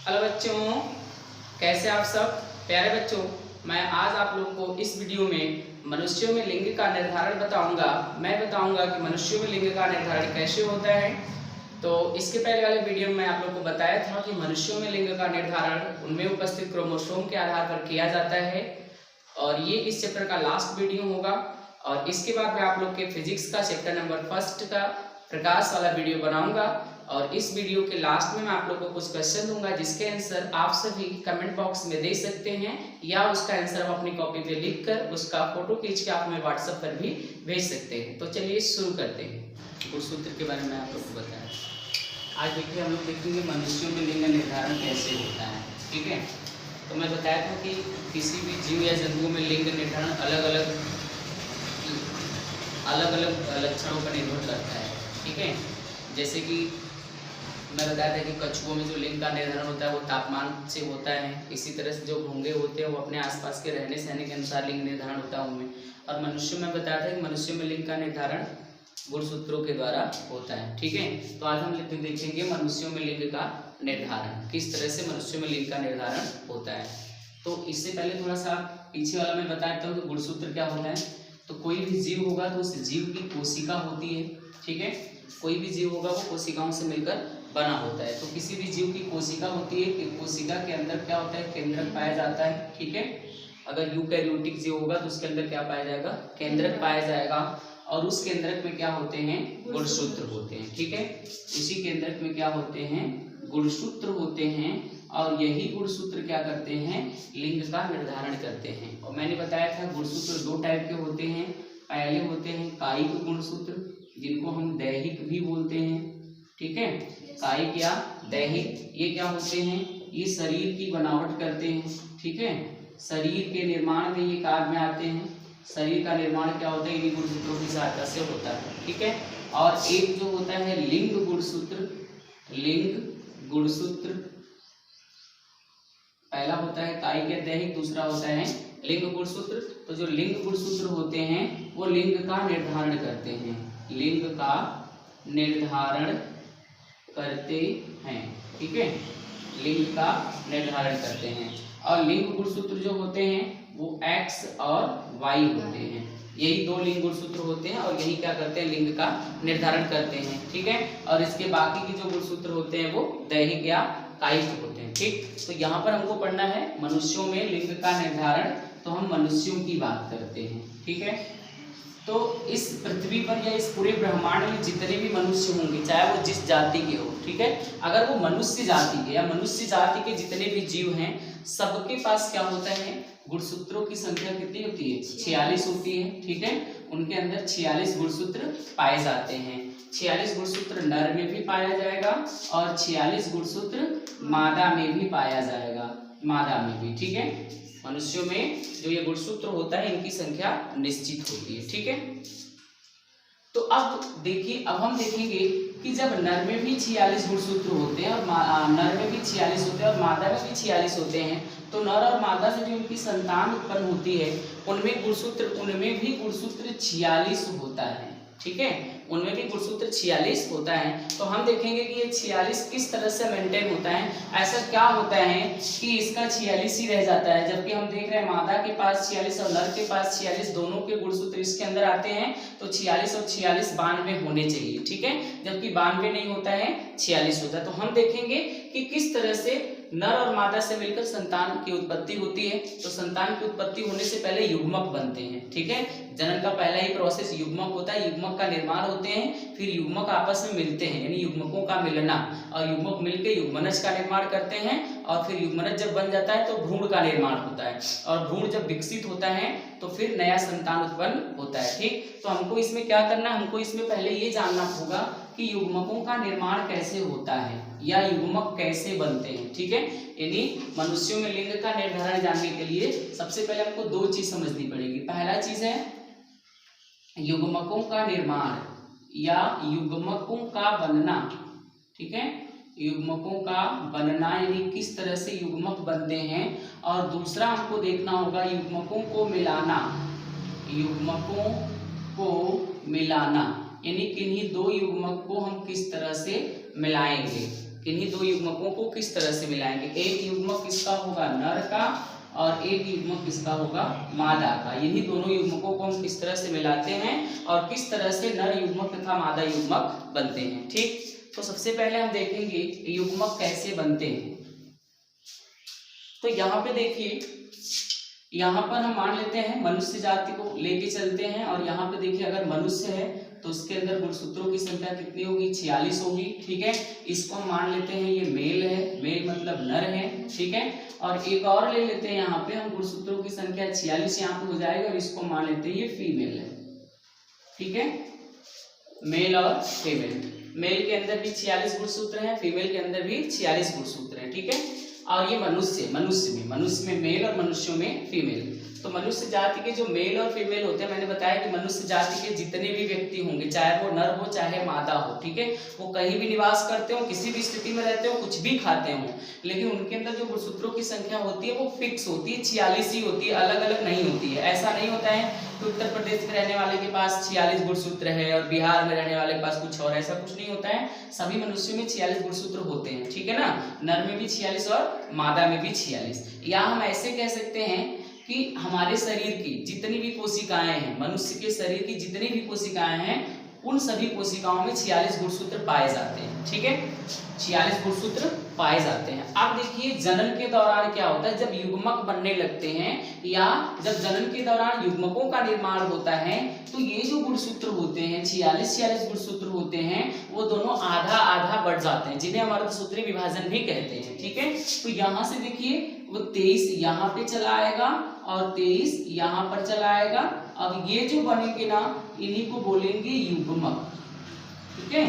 Hello बच्चों, कैसे आप सब प्यारे बच्चों। मैं आज आप लोग को इस वीडियो में मनुष्यों में लिंग का निर्धारण बताऊंगा। मैं बताऊंगा कि मनुष्यों में लिंग का निर्धारण कैसे होता है। तो इसके पहले वाले वीडियो में मैं आप लोग को बताया था कि मनुष्यों में लिंग का निर्धारण उनमें उपस्थित क्रोमोसोम के आधार पर किया जाता है और ये इस चैप्टर का लास्ट वीडियो होगा। और इसके बाद मैं आप लोग के फिजिक्स का चैप्टर नंबर 1 का प्रकाश वाला वीडियो बनाऊंगा और इस वीडियो के लास्ट में मैं आप लोग को कुछ क्वेश्चन दूंगा जिसके आंसर आप सभी कमेंट बॉक्स में दे सकते हैं या उसका आंसर आप अपनी कॉपी पे लिखकर उसका फोटो खींच के आप हमें व्हाट्सएप पर भी भेज सकते हैं। तो चलिए शुरू करते हैं। गुणसूत्र के बारे में आप लोग को बताया। आज देखिए हम लोग देखेंगे मनुष्यों में लिंग निर्धारण कैसे होता है। ठीक है, तो मैं बताया था कि किसी भी जीव या जंतु में लिंग निर्धारण अलग अलग लक्षणों पर निर्भर करता है। ठीक है, जैसे कि मैं बताया था कि कछुओं में जो लिंग का निर्धारण होता है वो तापमान से होता है। इसी तरह से जो घोंघे होते हैं वो अपने आसपास के रहने सहने के अनुसार लिंग निर्धारण होता है उनमें। और मनुष्यों में बताया था कि मनुष्यों में लिंग का निर्धारण गुणसूत्रों के द्वारा होता है। ठीक है, तो आज हम देखेंगे मनुष्यों में लिंग का निर्धारण, किस तरह से मनुष्यों में लिंग का निर्धारण होता है। तो इससे पहले थोड़ा सा पीछे वाला मैं बता देता हूँ कि गुणसूत्र क्या होता है। तो कोई भी जीव होगा तो उस जीव की कोशिका होती है। ठीक है, कोई भी जीव होगा वो कोशिकाओं से मिलकर बना होता है। तो किसी भी जीव की कोशिका होती है कि कोशिका के अंदर क्या होता है, केंद्रक पाया जाता है। ठीक है, अगर यूकैरियोटिक जीव होगा तो उसके अंदर क्या पाया जाएगा, केंद्रक पाया जाएगा और उस केंद्रक में क्या होते हैं, गुणसूत्र होते हैं। ठीक है, उसी केंद्रक में क्या होते हैं, गुणसूत्र होते हैं और यही गुणसूत्र क्या करते हैं, लिंग का निर्धारण करते हैं। और मैंने बताया था गुणसूत्र दो टाइप के होते हैं। पहले होते हैं कायिक गुणसूत्र जिनको हम दैहिक भी बोलते हैं। ठीक है, कायिक या दैहिक ये क्या होते हैं, ये शरीर की बनावट करते हैं। ठीक है, शरीर के निर्माण में ये काम में आते हैं। शरीर का निर्माण क्या होता है, इन्हीं गुणसूत्रों की सहायता से होता है। ठीक है, और एक जो होता है लिंग गुणसूत्र, लिंग गुणसूत्र पहला होता है कायिक या दैहिक, दूसरा होता है लिंग गुणसूत्र। तो जो लिंग गुणसूत्र होते हैं वो लिंग का निर्धारण करते हैं, लिंग का निर्धारण करते हैं। ठीक है, लिंग का निर्धारण करते हैं। और लिंग गुणसूत्र जो होते हैं वो X और Y होते हैं। यही दो लिंग गुणसूत्र होते हैं और यही क्या करते हैं, लिंग का निर्धारण करते हैं। ठीक है, और इसके बाकी के जो गुणसूत्र होते हैं वो दैहिक या कायिक होते हैं। ठीक, तो यहाँ पर हमको पढ़ना है मनुष्यों में लिंग का निर्धारण। तो हम मनुष्यों की बात करते हैं। ठीक है, तो इस पृथ्वी पर या इस पूरे ब्रह्मांड में जितने भी मनुष्य होंगे चाहे वो जिस जाति के हो, ठीक है, अगर वो मनुष्य जाति के या मनुष्य जाति के जितने भी जीव हैं सबके पास क्या होता है, गुणसूत्रों की संख्या कितनी होती है, 46 होती है। ठीक है, उनके अंदर 46 गुणसूत्र पाए जाते हैं। 46 गुणसूत्र नर में भी पाया जाएगा और 46 गुणसूत्र मादा में भी पाया जाएगा, मादा में भी। ठीक है, मनुष्यों में जो ये गुणसूत्र होता है इनकी संख्या निश्चित होती है। ठीक है, तो अब देखिए, अब हम देखेंगे कि जब नर में भी 46 गुणसूत्र होते हैं और नर में भी 46 होते हैं और मादा में भी 46 होते हैं, तो नर और मादा से जो उनकी संतान उत्पन्न होती है उनमें भी गुणसूत्र 46 होता है। ठीक है, उनमें भी गुणसूत्र 46 होता है। तो हम देखेंगे कि ये 46 किस तरह से मेंटेन होता है। ऐसा क्या होता है कि इसका 46 ही रह जाता है, जबकि हम देख रहे हैं मादा के पास 46 और नर के पास 46, दोनों के गुणसूत्र इसके अंदर आते हैं। तो 46 और 46 92 होने चाहिए। ठीक है, जबकि 92 नहीं होता है, 46 होता है। तो हम देखेंगे कि किस तरह से नर और मादा से मिलकर संतान की उत्पत्ति होती है। तो संतान की उत्पत्ति होने से पहले युग्मक बनते हैं। ठीक है, जनन का पहला ही प्रोसेस युग्मक होता है, युग्मक का निर्माण होते हैं, फिर युग्मक आपस में मिलते हैं यानी युग्मकों का मिलना, और युग्मक मिलकर युग्मनज का निर्माण करते हैं और फिर युग्मनज जब बन जाता है तो भ्रूण का निर्माण होता है और भ्रूण जब विकसित होता है तो फिर नया संतान उत्पन्न होता है। ठीक, तो हमको इसमें क्या करना है, हमको इसमें पहले ये जानना होगा कि युग्मकों का निर्माण कैसे होता है या युग्मक कैसे बनते हैं। ठीक है, यानी मनुष्यों में लिंग का निर्धारण जानने के लिए सबसे पहले हमको दो चीज समझनी पड़ेगी। पहला चीज है युग्मकों का निर्माण या युग्मकों का बनना। ठीक है, युग्मकों का बनना यानी किस तरह से युग्मक बनते हैं। और दूसरा हमको देखना होगा युग्मकों को मिलाना, युग्मकों को मिलाना यानी किन्हीं दो युग्मक को हम किस तरह से मिलाएंगे। किन्हीं दो युग्मकों को किस तरह से मिलाएंगे, एक युग्मक किसका होगा, नर का, और एक युग्मक किसका होगा, मादा का। इन्हीं दोनों युग्मकों को हम किस तरह से मिलाते हैं और किस तरह से नर युग्मक तथा मादा युग्मक बनते हैं। ठीक, तो सबसे पहले हम देखेंगे युग्मक कैसे बनते हैं। तो यहाँ पे देखिए, यहाँ पर हम मान लेते हैं मनुष्य जाति को लेके चलते हैं, और यहाँ पे देखिए अगर मनुष्य है तो उसके अंदर गुणसूत्रों की संख्या कितनी होगी, 46 होगी। ठीक है, इसको हम मान लेते हैं ये मेल है, मेल मतलब नर है। ठीक है, और एक और ले लेते हैं, यहाँ पे हम गुणसूत्रों की संख्या 46 यहाँ पे हो जाएगा, और इसको मान लेते हैं ये फीमेल है। ठीक है, मेल और फीमेल, मेल के अंदर भी 46 गुणसूत्र हैं, फीमेल के अंदर भी 46 गुणसूत्र हैं। ठीक है, और ये मनुष्य में मेल और मनुष्यों में फीमेल। तो मनुष्य जाति के जो मेल और फीमेल होते हैं, मैंने बताया कि मनुष्य जाति के जितने भी व्यक्ति होंगे, चाहे वो नर हो चाहे मादा हो, ठीक है, वो कहीं भी निवास करते हो, किसी भी स्थिति में रहते हो, कुछ भी खाते हो, लेकिन उनके अंदर जो गुणसूत्रों की संख्या होती है वो फिक्स होती है, 46 ही होती है, अलग अलग नहीं होती है। ऐसा नहीं होता है कि उत्तर प्रदेश में रहने वाले के पास 46 गुणसूत्र है और बिहार में रहने वाले के पास कुछ और, ऐसा कुछ नहीं होता है। सभी मनुष्यों में 46 गुणसूत्र होते हैं। ठीक है ना, नर में भी 46 और मादा में भी 46। या हम ऐसे कह सकते हैं कि हमारे शरीर की जितनी भी कोशिकाएं हैं, मनुष्य के शरीर की जितनी भी कोशिकाएं हैं, उन सभी कोशिकाओं में 46 गुणसूत्र पाए जाते हैं। ठीक है, 46 गुणसूत्र पाए जाते हैं। अब देखिए जनन के दौरान क्या होता है, जब युग्मक बनने लगते हैं या जब जनन के दौरान युग्मकों का निर्माण होता है, तो ये जो गुणसूत्र होते हैं 46 गुणसूत्र होते हैं, वो दोनों आधा आधा बढ़ जाते हैं, जिन्हें हम अर्धसूत्री विभाजन भी कहते हैं। ठीक है, तो यहाँ से देखिए वो 23 यहाँ पे चला आएगा और 23 यहाँ पर चला आएगा। अब ये जो बनेंगे ना, इन्हीं को बोलेंगे युग्मक। ठीक है,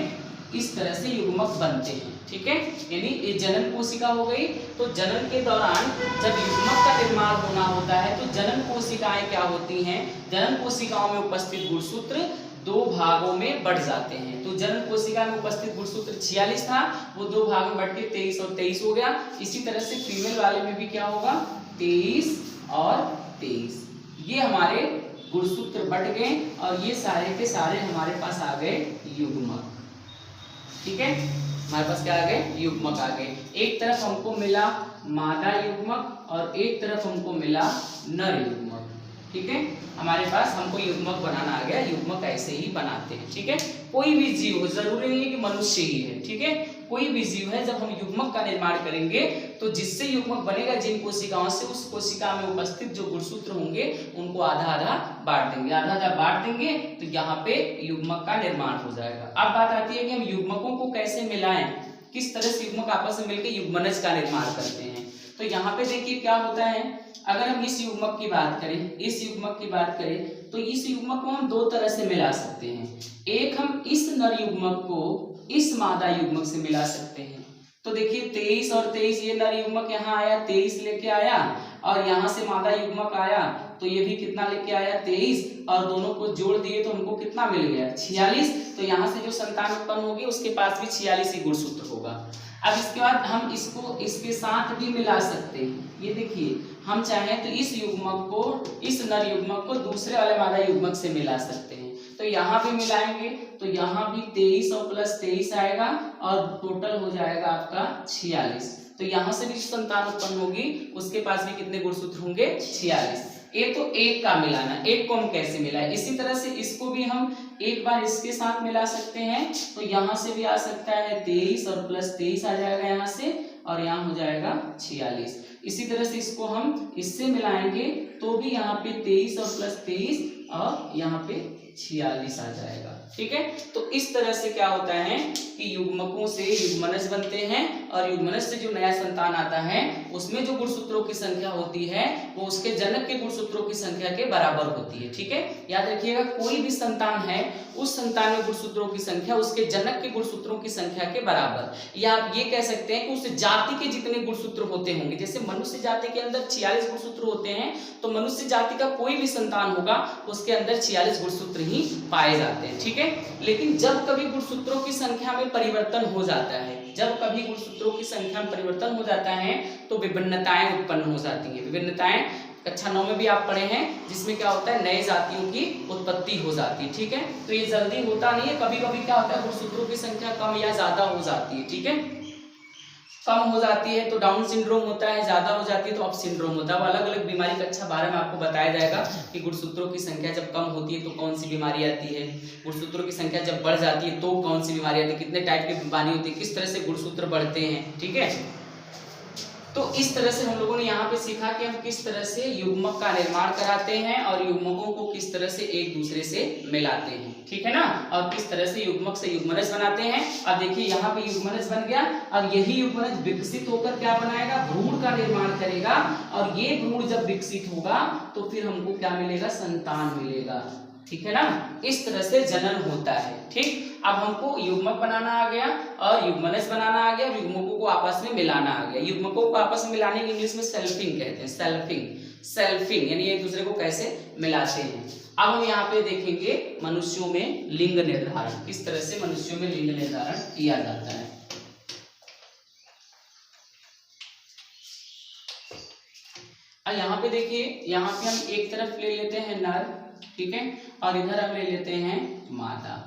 इस तरह से युग्मक बनते हैं। ठीक है, यानी ये जनन कोशिका हो गई। तो जनन के दौरान जब युग्मक का निर्माण होना होता है, तो जनन कोशिकाएं क्या होती हैं, जनन कोशिकाओं में उपस्थित गुणसूत्र दो भागों में बढ़ जाते हैं। तो जनन कोशिका में उपस्थित गुणसूत्र 46 था, वो दो भाग में बढ़ के 23 और 23 हो गया। इसी तरह से फीमेल वाले में भी क्या होगा, 23 और 23, ये हमारे गुणसूत्र बढ़ गए और ये सारे के सारे हमारे पास आ गए युग्मक। ठीक है, हमारे पास क्या आ गए, युग्मक आ गए। एक तरफ हमको मिला मादा युग्मक और एक तरफ हमको मिला नर युग्मक। ठीक है, हमारे पास हमको युग्मक बनाना आ गया। युग्मक ऐसे ही बनाते हैं। ठीक है, कोई भी जीव हो, जरूरी नहीं है कि मनुष्य ही है। ठीक है, कोई भी जीव है, जब हम युग्मक का निर्माण करेंगे तो जिससे युग्मक बनेगा, जिन कोशिकाओं से, उस कोशिका में उपस्थित जो गुणसूत्र होंगे उनको आधा आधा बांट देंगे। आधा आधा बांट देंगे तो यहाँ पे युग्मक का निर्माण हो जाएगा। अब बात आती है कि हम युग्मकों को कैसे मिलाएं, किस तरह से युग्मक आपस में मिलकर युग्मनज का निर्माण करते हैं। तो यहाँ पे देखिए क्या होता है, अगर हम इस युग्मक की बात करें, इस युग्मक की बात करें, तो इस युग्मक को हम दो तरह से मिला सकते हैं। एक, हम इस नर युग्मक को इस मादा युग्मक से मिला सकते हैं। तो देखिए 23 और 23, ये नर युग्मक यहाँ आया, 23 लेके आया, और यहाँ से मादा युग्मक आया तो ये भी कितना लेके आया, 23, और दोनों को जोड़ दिए तो हमको कितना मिल गया, 46। तो यहाँ से जो संतान उत्पन्न होगी उसके पास भी 46 ही गुणसूत्र होगा। अब इसके बाद हम इसको इसके साथ भी मिला सकते हैं। ये देखिए, हम चाहें तो इस युग्मक को, इस नर युग्मक को दूसरे वाले मादा युग्मक से मिला सकते हैं। तो यहाँ भी मिलाएंगे तो यहाँ भी 23 और प्लस 23 आएगा और टोटल हो जाएगा आपका 46। तो यहाँ से भी संतान उत्पन्न होगी, उसके पास भी कितने गुणसूत्र होंगे, 46। ये तो एक का मिलाना, एक को हम कैसे मिलाएं। इसी तरह से इसको भी हम एक बार इसके साथ मिला सकते हैं। तो यहाँ से भी आ सकता है 23 और प्लस 23 आ जाएगा यहाँ से, और यहाँ हो जाएगा 46। इसी तरह से इसको हम इससे मिलाएंगे तो भी यहाँ पे 23 और प्लस 23 और यहाँ पे 46 आ जाएगा। ठीक है, तो इस तरह से क्या होता है कि युग्मकों से युग्मनज बनते हैं, और युग्मनज से जो नया संतान आता है उसमें जो गुणसूत्रों की संख्या होती है वो उसके जनक के गुणसूत्रों की संख्या के बराबर होती है। ठीक है, याद रखिएगा, कोई भी संतान है, उस संतान में गुणसूत्रों की संख्या उसके जनक के गुणसूत्रों की संख्या के बराबर, या आप ये कह सकते हैं कि उस जाति के जितने गुणसूत्र होते होंगे, जैसे मनुष्य जाति के अंदर 46 गुणसूत्र होते हैं, तो मनुष्य जाति का कोई भी संतान होगा उसके अंदर 46 गुणसूत्र ही पाए जाते हैं। ठीक है, लेकिन जब कभी गुणसूत्रों की संख्या में परिवर्तन हो जाता है, जब कभी गुणसूत्रों की संख्या में परिवर्तन हो जाता है तो विभिन्नताएं उत्पन्न हो जाती हैं। विभिन्नताएं कक्षा 9 में भी आप पढ़े हैं, जिसमें क्या होता है, नए जातियों की उत्पत्ति हो जाती है। ठीक है, तो ये जल्दी होता नहीं है, कभी कभी क्या होता है, गुणसूत्रों की संख्या कम या ज्यादा हो जाती है। ठीक है, कम हो जाती है तो डाउन सिंड्रोम होता है, ज्यादा हो जाती है तो अप सिंड्रोम होता है। अब अलग अलग बीमारी का अच्छा बारे में आपको बताया जाएगा कि गुणसूत्रों की संख्या जब कम होती है तो कौन सी बीमारी आती है, गुणसूत्रों की संख्या जब बढ़ जाती है तो कौन सी बीमारी आती है, कितने टाइप की बीमारी होती है, किस तरह से गुणसूत्र बढ़ते हैं। ठीक है, तो इस तरह से हम लोगों ने यहाँ पे सीखा कि हम किस तरह से युग्मक का निर्माण कराते हैं और युग्मकों को किस तरह से एक दूसरे से मिलाते हैं। ठीक है ना, और किस तरह से युग्मक से युग्मनज बनाते हैं। अब देखिए यहाँ पे युग्मनज बन गया, अब यही युग्मनज विकसित होकर क्या बनाएगा, भ्रूण का निर्माण करेगा, और ये भ्रूण जब विकसित होगा तो फिर हमको क्या मिलेगा, संतान मिलेगा। ठीक है ना, इस तरह से जनन होता है। ठीक, अब हमको युग्मक बनाना आ गया और युग्मनज बनाना आ गया, युग्मकों को आपस में मिलाना आ गया। युग्मकों को आपस में मिलाने की इंग्लिश में सेल्फिंग कहते हैं, सेल्फिंग यानी एक दूसरे को कैसे मिलाते हैं। अब हम यहाँ पे देखेंगे मनुष्यों में लिंग निर्धारण, किस तरह से मनुष्यों में लिंग निर्धारण किया जाता है। अब यहाँ पे देखिए, यहाँ पे हम एक तरफ ले लेते हैं नर, ठीक है, और इधर हम ले लेते हैं मादा।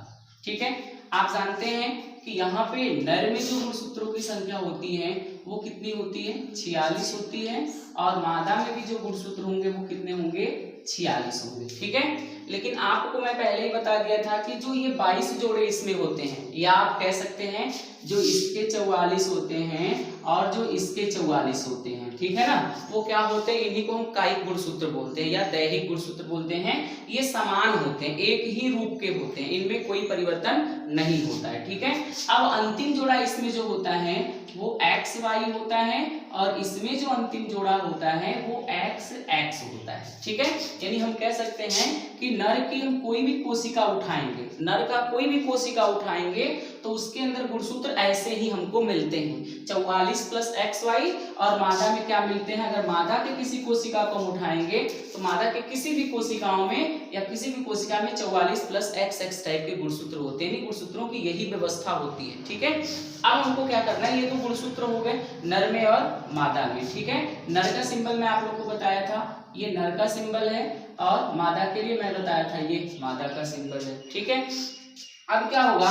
ठीक है, आप जानते हैं कि यहाँ पे नर में जो गुणसूत्रों की संख्या होती है वो कितनी होती है, 46 होती है, और मादा में भी जो गुणसूत्र होंगे वो कितने होंगे, 46 होंगे। ठीक है, लेकिन आपको मैं पहले ही बता दिया था कि जो ये 22 जोड़े इसमें होते हैं, या आप कह सकते हैं जो इसके 44 होते हैं और जो इसके 44 होते हैं, ठीक है ना, वो क्या होते हैं, इन्हीं को हम कायिक गुणसूत्र बोलते हैं या दैहिक गुणसूत्र बोलते हैं। ये समान होते हैं, एक ही रूप के होते हैं, इनमें कोई परिवर्तन नहीं होता है। ठीक है, अब अंतिम जोड़ा इसमें जो होता है वो XY होता है, और इसमें जो अंतिम जोड़ा होता है वो XX होता है। ठीक है, यानी हम कह सकते हैं कि नर की हम कोई भी कोशिका उठाएंगे, नर का कोई भी कोशिका उठाएंगे तो उसके अंदर गुणसूत्र ऐसे ही हमको मिलते हैं, 44 + XY, और मादा में क्या मिलते हैं, अगर मादा के किसी कोशिका को हम उठाएंगे तो मादा के किसी भी कोशिकाओं में या किसी भी कोशिका में 44 + XX टाइप के गुणसूत्र होते हैं। गुणसूत्रों की यही व्यवस्था होती है। ठीक है, अब हमको क्या करना है, ये तो गुणसूत्र हो गए नर में और मादा में। ठीक है, नर का सिंबल मैं आप लोग को बताया था, ये नर का सिंबल है, और मादा के लिए मैं बताया था ये मादा का सिंबल है। ठीक है, अब क्या होगा,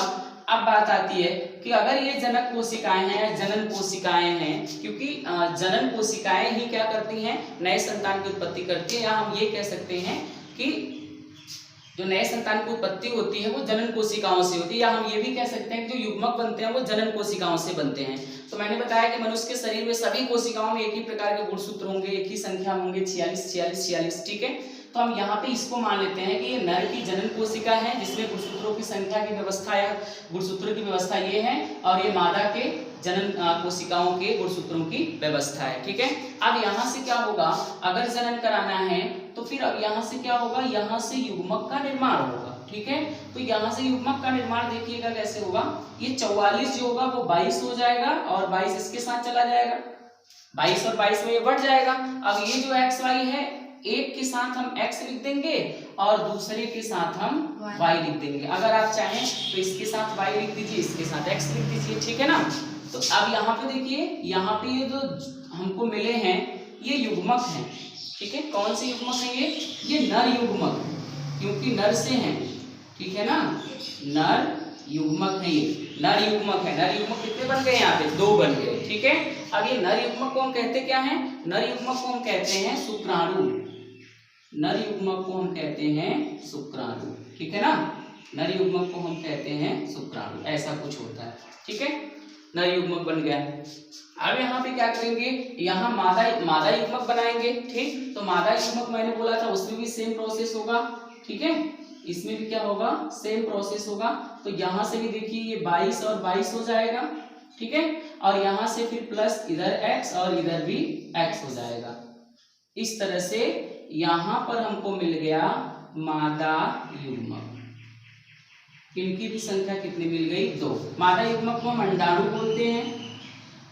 अब बात आती है कि अगर ये जनक कोशिकाएं हैं या जनन कोशिकाएं हैं, क्योंकि जनन कोशिकाएं ही क्या करती हैं, नए संतान की उत्पत्ति करती है, या हम ये कह सकते हैं कि जो नए संतान की उत्पत्ति होती है वो जनन कोशिकाओं से होती है, या हम ये भी कह सकते हैं कि जो युग्मक बनते हैं वो जनन कोशिकाओं से बनते हैं। तो मैंने बताया कि मनुष्य के शरीर में सभी कोशिकाओं में एक ही प्रकार के गुणसूत्र होंगे, एक ही संख्या होंगे, 46। ठीक है, तो हम यहाँ पे इसको मान लेते हैं कि ये नर की जनन कोशिका है जिसमें गुणसूत्रों की संख्या की व्यवस्था या गुणसूत्रों की व्यवस्था ये है, और ये मादा के जनन कोशिकाओं के गुणसूत्रों की व्यवस्था है। ठीक है, अब यहाँ से क्या होगा, अगर जनन कराना है तो फिर अब यहाँ से क्या होगा, यहाँ से युग्मक का निर्माण होगा। ठीक है, तो यहाँ से युग्मक का निर्माण देखिएगा कैसे होगा, ये 44 जो होगा वो 22 हो जाएगा, और 22 इसके साथ चला जाएगा, 22 और 22 में ये बढ़ जाएगा। अब ये जो XY है, एक के साथ हम X लिख देंगे और दूसरे के साथ हम Y लिख देंगे। अगर आप चाहें तो इसके साथ Y लिख दीजिए, इसके साथ X लिख दीजिए। ठीक है ना, तो अब यहाँ पे देखिए, यहाँ पे ये जो हमको मिले हैं ये युग्मक हैं। ठीक है, कौन से युग्मक है ये नर युग्मक, क्योंकि नर से हैं। ठीक है ना, नर युग्मक है, ये नर युग्मक है। नर युग्मक कितने बन गए, यहाँ पे 2 बन गए। ठीक है, अब ये नर युग्मक को हम कहते क्या हैं, नर युग्मक को हम कहते हैं शुक्राणु, नर युग्मक को हम कहते हैं शुक्राणु। ठीक है ना, नर युग्मक को हम कहते हैं शुक्राणु, ऐसा कुछ होता है। ठीक है, नर युग्मक बन गया। अब यहाँ पे क्या करेंगे, यहाँ मादा युग्मक बनाएंगे। ठीक, तो मादा युग्मक मैंने बोला था उसमें भी सेम प्रोसेस होगा। ठीक है, इसमें भी क्या होगा, सेम प्रोसेस होगा। तो यहाँ से भी देखिए ये 22 और 22 हो जाएगा। ठीक है, और यहाँ से फिर प्लस इधर X और इधर भी X हो जाएगा। इस तरह से यहाँ पर हमको मिल गया मादा युग्मक। इनकी भी संख्या कितनी मिल गई, 2। मादा युग्मक को हम अंडाणु बोलते हैं,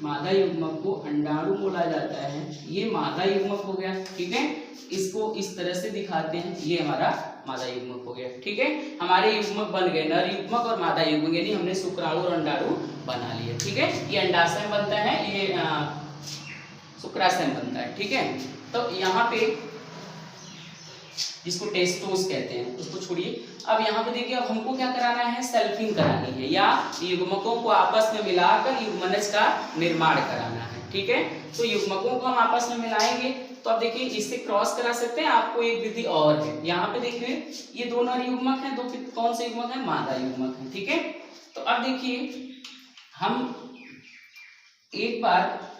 मादा युग्मक को अंडाणु बोला जाता है। ये मादा युग्मक हो गया। ठीक है, इसको इस तरह से दिखाते हैं, ये हमारा मादा युग्मक हो गया। ठीक है, हमारे युग्मक बन गए नर युग्मक और मादा युग्मक, यानी हमने शुक्राणु और अंडाणु बना लिए। ठीक है, ये अंडाशय बनता है, ये शुक्राशय बनता है। ठीक है, तो यहाँ पे जिसको टेस्टोस कहते हैं, उसको छोड़िए। अब यहाँ पे देखिए, अब हमको क्या कराना है, सेल्फिंग करानी है या युग्मकों को आपस में मिलाकर युग्मनज का निर्माण कराना है। ठीक है, तो युग्मकों को हम आपस में मिलाएंगे। तो अब देखिए, इससे क्रॉस करा सकते हैं। आपको एक विधि और है, यहाँ पे देखिए ये दो नर युग्मक है, दो कौन से युग्मक है, मादा युग्मक है। ठीक है, तो अब देखिए हम एक बार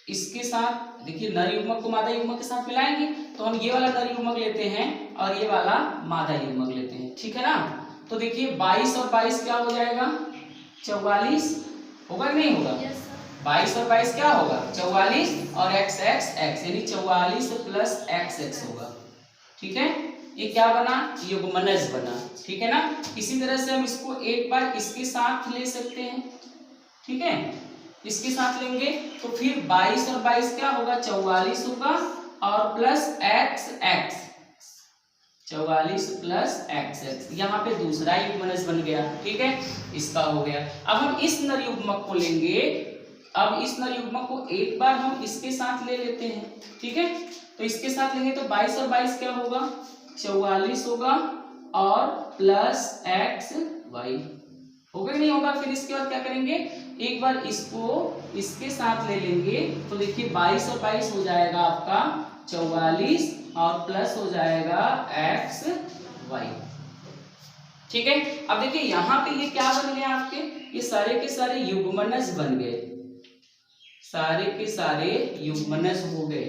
इसके साथ, देखिए नर युग्मक को मादा युग्मक के साथ मिलाएंगे, तो हम ये वाला नर युग्मक लेते हैं और ये वाला मादा युग्मक लेते हैं। ठीक है ना, तो देखिए 22 और 22 क्या हो जाएगा, 44 होगा कि नहीं होगा? 22 और 22 क्या होगा, 44 और x x x, यानी 44 प्लस x होगा। ठीक है, ये क्या बना, युग्मनज बना। ठीक है ना, इसी तरह से हम इसको एक बार इसके साथ ले सकते हैं। ठीक है, इसके साथ लेंगे तो फिर 22 और 22 क्या होगा, 44 होगा और plus x x, 44 plus x x, यहाँ पे दूसरा युग्मनज बन गया। ठीक है, इसका हो गया। अब हम इस नर युग्मक को लेंगे, अब इस नर युग्मक को एक बार हम इसके साथ ले लेते हैं। ठीक है, तो इसके साथ लेंगे तो 22 और 22 क्या होगा, 44 होगा और प्लस x y होगा कि नहीं होगा। फिर इसके बाद क्या करेंगे, एक बार इसको इसके साथ ले लेंगे तो देखिए 22 और 22 हो जाएगा आपका 44 और प्लस हो जाएगा x y। ठीक है, अब देखिए यहाँ पे ये क्या बन गया आपके, ये सारे के सारे युग्मनज बन गए, सारे के सारे युग्मनज हो गए,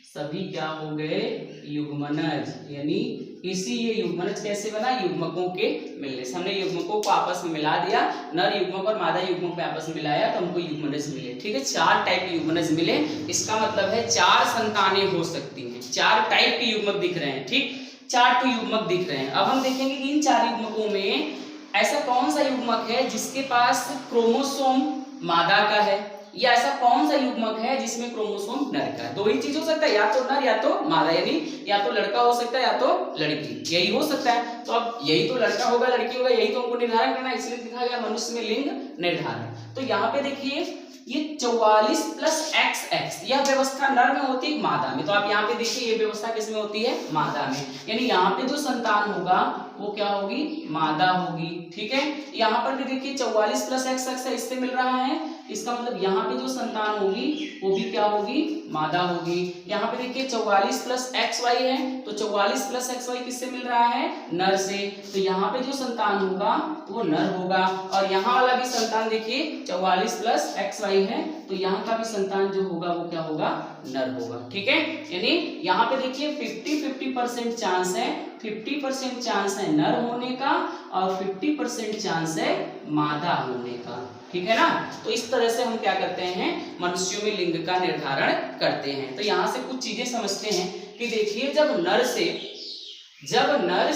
सभी क्या हो गए, युग्मनज। यानी इसी ये युग्मनज कैसे बना, युग्मकों के मिलने से। हमने युग्मकों को आपस में मिला दिया, नर युग्मक और मादा युग्मक में आपस में मिलाया तो हमको युग्मनज मिले। ठीक है, 4 टाइप के युग्मनज मिले, इसका मतलब है 4 संतानें हो सकती हैं। 4 टाइप के युग्मक दिख रहे हैं। ठीक, 4 तो युग्मक दिख रहे हैं। अब हम देखेंगे कि इन 4 युग्मकों में ऐसा कौन सा युग्मक है जिसके पास क्रोमोसोम मादा का है, या ऐसा कौन सा युग्मक है जिसमें क्रोमोसोम नर का है। 2 ही चीज हो सकता है, या तो नर या तो मादा, यानी या तो लड़का हो सकता है या तो लड़की, यही हो सकता है। तो अब यही तो लड़का होगा लड़की होगा, यही तो हमको निर्धारण करना है, इसलिए लिखा गया मनुष्य में लिंग निर्धारण। तो यहाँ पे देखिए ये 44 प्लस XX, यह व्यवस्था नर में होती है, मादा में। तो आप यहाँ पे देखिए ये व्यवस्था किसमें होती है, मादा में। यानी यहाँ पे जो संतान होगा वो क्या होगी, मादा होगी। ठीक है, यहाँ पर भी देखिए 44 प्लस XX इससे मिल रहा है, इसका मतलब यहाँ पे जो संतान होगी वो भी क्या होगी, मादा होगी। यहाँ पे देखिए 44 प्लस XY है, तो 44 प्लस XY किससे मिल रहा है, नर से। तो यहाँ पे जो संतान होगा वो नर होगा। और यहाँ वाला भी संतान देखिए 44 प्लस XY है, तो यहाँ का भी संतान जो होगा वो क्या होगा, नर होगा। ठीक है, यानी यहाँ पे देखिए 50-50% चांस है, 50% चांस है नर होने का और 50% चांस है मादा होने का। ठीक है ना, तो इस तरह से हम क्या करते हैं, मनुष्यों में लिंग का निर्धारण करते हैं। तो यहाँ से कुछ चीजें समझते हैं कि देखिए जब नर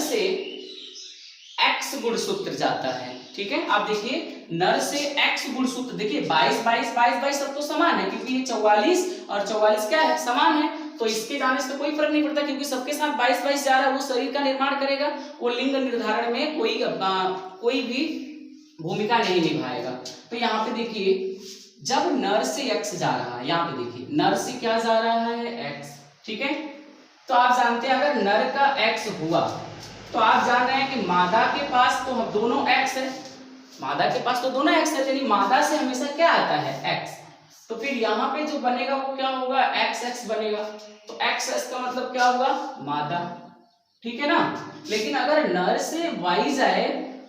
से X गुणसूत्र जाता है, ठीक है, आप देखिए नर से X गुणसूत्र, देखिए 22 सब तो समान है, क्योंकि ये 44 और 44 क्या है, समान है। तो इसके जाने से तो कोई फर्क नहीं पड़ता, क्योंकि सबके साथ 22 जा रहा है, वो शरीर का निर्माण करेगा, वो लिंग निर्धारण में कोई भी भूमिका नहीं निभाएगा। तो यहाँ पे देखिए जब नर से X जा रहा है, यहाँ पे देखिए नर से क्या जा रहा है, X। ठीक है, तो आप जानते हैं अगर नर का X हुआ तो आप जान रहे हैं कि मादा के पास तो दोनों X है, मादा के पास तो दोनों X है, यानी मादा से हमेशा क्या आता है, X। तो फिर यहाँ पे जो बनेगा वो क्या होगा, XX बनेगा। तो XX का मतलब क्या हुआ, मादा। ठीक है ना, लेकिन अगर नर से Y जाए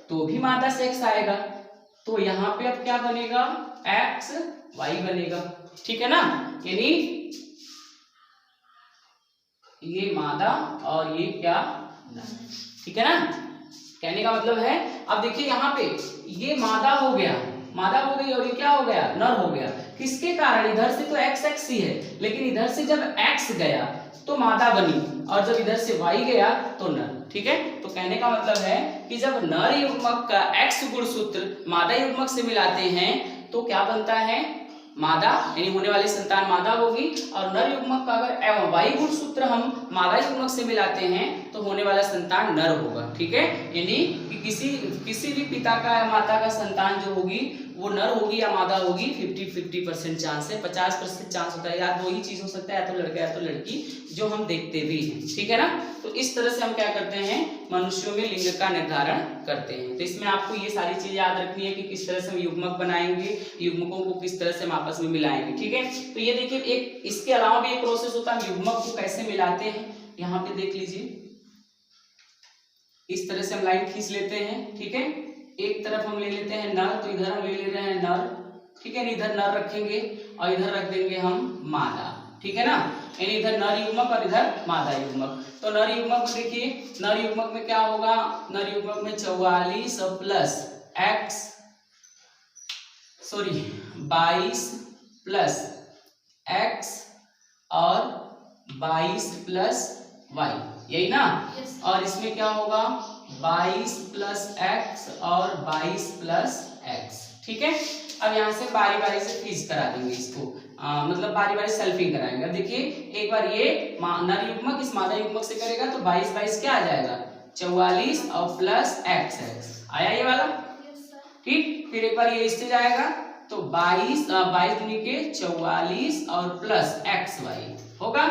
तो भी मादा से X आएगा, तो यहाँ पे अब क्या बनेगा, XY बनेगा। ठीक है ना, यानी ये मादा और ये क्या, नर। ठीक है ना, कहने का मतलब है, अब देखिए यहाँ पे ये मादा हो गई और ये क्या हो गया, नर हो गया। किसके कारण, इधर से तो XX ही है, लेकिन इधर से जब X गया तो मादा बनी और जब इधर से Y गया तो नर। ठीक है, तो कहने का मतलब है कि जब नर युग्मक का X गुणसूत्र मादा युग्मक से मिलाते हैं तो क्या बनता है, मादा, यानी होने वाली संतान मादा होगी। और नर युग्मक का अगर Y गुणसूत्र हम मादा युग्मक से मिलाते हैं तो होने वाला संतान नर होगा। ठीक है, यानी कि किसी भी पिता का या माता का संतान जो होगी वो नर होगी या मादा होगी 50-50% चांस है, 50% चांस होता है, या दो ही चीज हो सकता है, या तो लड़का या तो लड़की, जो हम देखते भी हैं, ठीक है ना। तो इस तरह से हम क्या करते हैं, मनुष्यों में लिंग का निर्धारण करते हैं। तो इसमें आपको ये सारी चीजें याद रखनी है कि किस तरह से हम युग्मक बनाएंगे, युग्मकों को किस तरह से हम आपस में मिलाएंगे, ठीक है। तो ये देखिए, एक इसके अलावा भी एक प्रोसेस होता है, हम युग्मक को कैसे मिलाते हैं, यहाँ पे देख लीजिए, इस तरह से हम लाइन खींच लेते हैं, ठीक है। एक तरफ हम ले लेते हैं नर, तो इधर हम ले ले रहे हैं नर, ठीक है, इधर नर रखेंगे और इधर रख देंगे हम मादा, ठीक है ना, यानी इधर नर युग्मक और इधर मादा युग्मक। तो नर युग्मक में देखिए, नर युग्मक में क्या होगा, नर युग्मक में 44 plus x, sorry 22 plus x और 22 प्लस y, यही ना। और इसमें क्या होगा, 22 प्लस एक्स और 22 प्लस एक्स, ठीक है। अब यहाँ से बारी बारी से फ्रीज करा देंगे इसको, मतलब बारी बारी सेल्फिंग कराएंगे। अब देखिए, एक बार ये नर युग्मक इस मादा युग्मक से करेगा तो 22 क्या आ जाएगा, 44 और प्लस एक्स एक्स आया ये वाला, ठीक। फिर एक बार ये इससे जाएगा तो 22 दूनी के 44 और प्लस एक्स वाई होगा।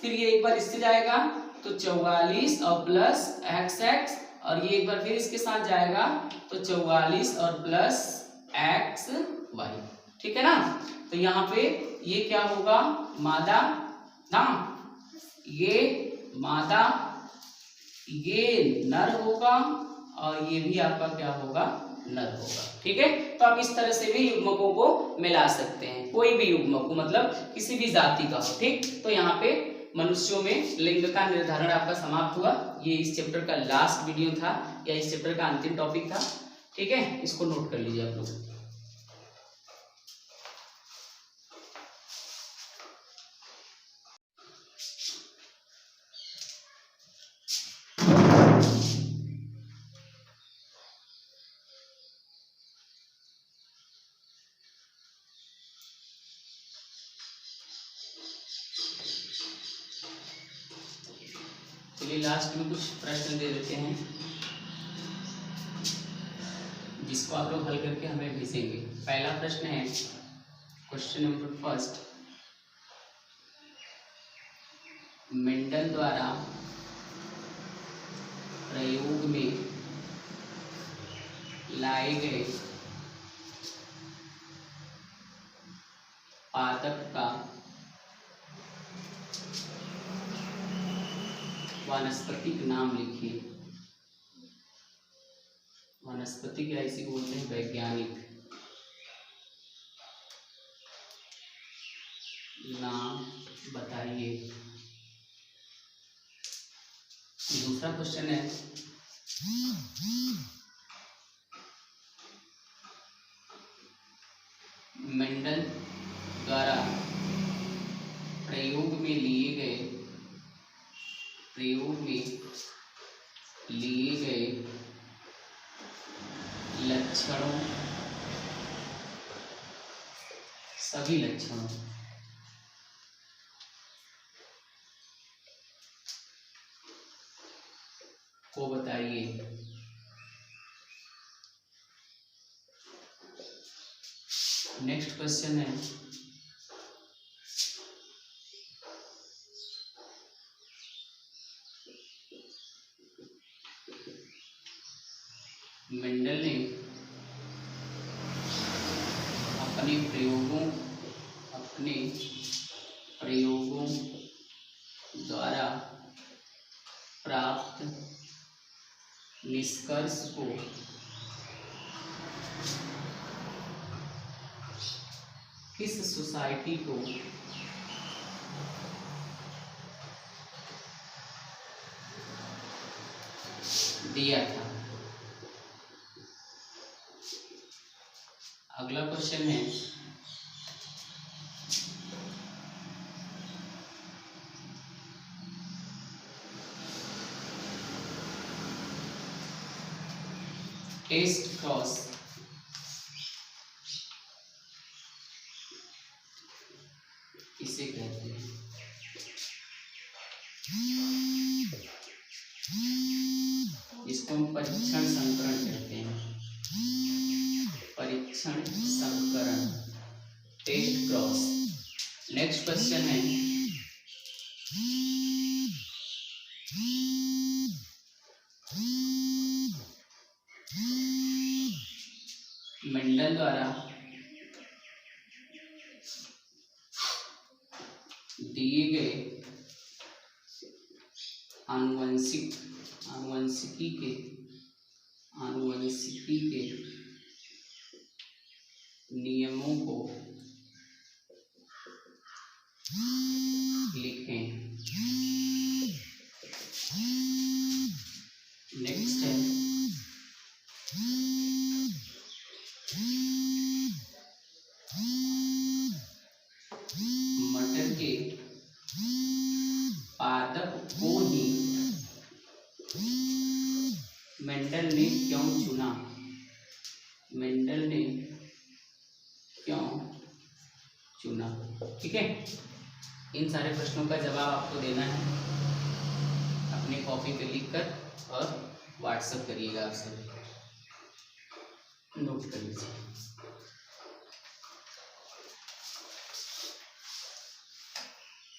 फिर ये एक बार इससे जाएगा तो 44 और प्लस एक्स एक्स, और ये एक बार फिर इसके साथ जाएगा तो 44 और प्लस एक्स वाई, ठीक है ना। तो यहाँ पे ये क्या होगा, मादा ना, ये मादा, ये नर होगा और ये भी आपका क्या होगा, नर होगा, ठीक है। तो आप इस तरह से भी युग्मकों को मिला सकते हैं, कोई भी युग्मक को, मतलब किसी भी जाति का हो, ठीक। तो यहाँ पे मनुष्यों में लिंग का निर्धारण आपका समाप्त हुआ। ये इस चैप्टर का लास्ट वीडियो था, या इस चैप्टर का अंतिम टॉपिक था, ठीक है। इसको नोट कर लीजिए आप लोग। चलिए लास्ट में कुछ प्रश्न दे देते हैं, जिसको आप लोग हल करके हमें भेजेंगे। पहला प्रश्न है, क्वेश्चन नंबर फर्स्ट, मेंडल द्वारा प्रयोग में लाए गए पादप का वानस्पतिक नाम लिखिए। वानस्पतिक या इसी को बोलते हैं वैज्ञानिक नाम बताइए। दूसरा क्वेश्चन है, मेंडल द्वारा प्रयोग में लिए गए लक्षणों, सभी लक्षणों को बताइए। नेक्स्ट क्वेश्चन है, मेंडल ने अपने प्रयोगों द्वारा प्राप्त निष्कर्ष को किस सोसाइटी को दिया था। अगला क्वेश्चन है, टेस्ट क्रॉस किसे कहते हैं। इसको हम परीक्षण संकरण कहते हैं, परीक्षण संकरण, टेस्ट क्रॉस। नेक्स्ट क्वेश्चन है मेंडल द्वारा दिए गए आनुवंशिकी के नियमों को लिखें। नेक्स्ट है मटर के पादप को ही मेंडल ने क्यों चुना? मेंडल ने क्यों चुना? ठीक है, इन सारे प्रश्नों का जवाब आपको देना है अपनी कॉपी पे लिखकर और व्हाट्सएप करिएगा, आप सभी नोट कर लीजिए।